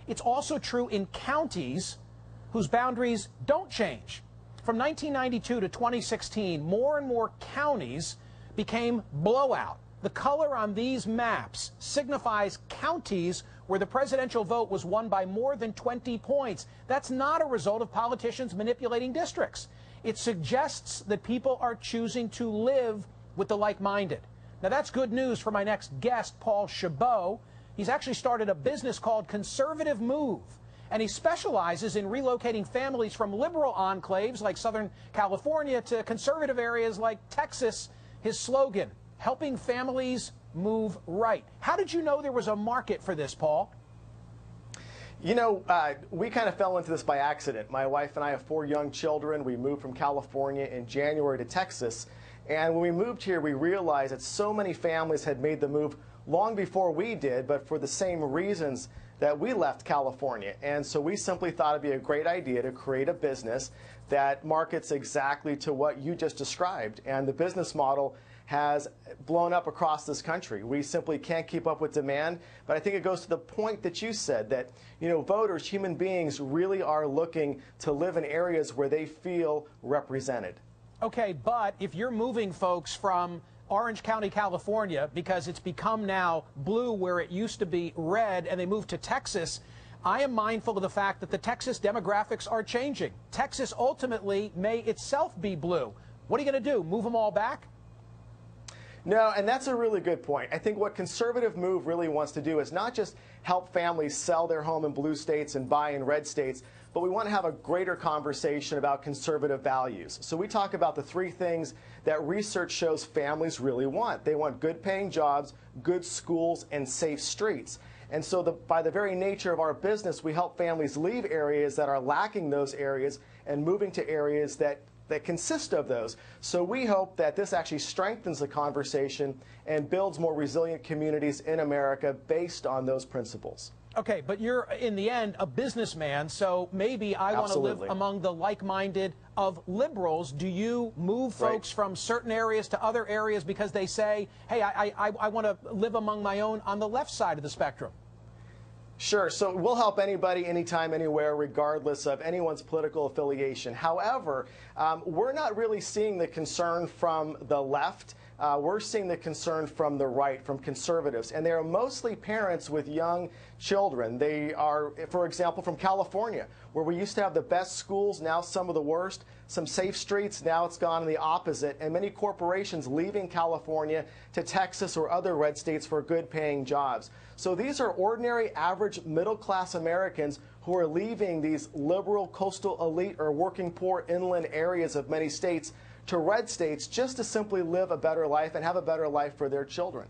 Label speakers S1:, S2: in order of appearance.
S1: It's also true in counties whose boundaries don't change. From 1992 to 2016, more and more counties became blowout. The color on these maps signifies counties where the presidential vote was won by more than 20 points. That's not a result of politicians manipulating districts. It suggests that people are choosing to live with the like-minded. Now, that's good news for my next guest, Paul Chabot. He's actually started a business called Conservative Move, and he specializes in relocating families from liberal enclaves like Southern California to conservative areas like Texas. His slogan, helping families move right. How did you know there was a market for this, Paul?
S2: You know, we kind of fell into this by accident. My wife and I have 4 young children. We moved from California in January to Texas. And when we moved here, we realized that so many families had made the move long before we did, but for the same reasons that we left California. And so we simply thought it'd be a great idea to create a business that markets exactly to what you just described. And the business model has blown up across this country. We simply can't keep up with demand. But I think it goes to the point that you said that, you know, voters, human beings, really are looking to live in areas where they feel represented.
S1: Okay, but if you're moving folks from Orange County, California, because it's become now blue where it used to be red, and they moved to Texas, I am mindful of the fact that the Texas demographics are changing. Texas ultimately may itself be blue. What are you going to do? Move them all back?
S2: No, and that's a really good point. I think what Conservative Move really wants to do is not just help families sell their home in blue states and buy in red states, but we want to have a greater conversation about conservative values. So we talk about the 3 things that research shows families really want. They want good paying jobs, good schools, and safe streets. And so by the very nature of our business, we help families leave areas that are lacking those areas and moving to areas that consist of those. So we hope that this actually strengthens the conversation and builds more resilient communities in America based on those principles.
S1: Okay, but you're, in the end, a businessman, so maybe I want to live among the like-minded of liberals. Do you move folks from certain areas to other areas because they say, hey, I want to live among my own on the left side of the spectrum?
S2: Sure. So we'll help anybody, anytime, anywhere, regardless of anyone's political affiliation. However, we're not really seeing the concern from the left. We're seeing the concern from the right, from conservatives. And they are mostly parents with young children. They are, for example, from California, where we used to have the best schools, now some of the worst, some safe streets, now it's gone in the opposite, and many corporations leaving California to Texas or other red states for good paying jobs. So these are ordinary, average, middle-class Americans who are leaving these liberal, coastal elite or working poor inland areas of many states to red states just to simply live a better life and have a better life for their children.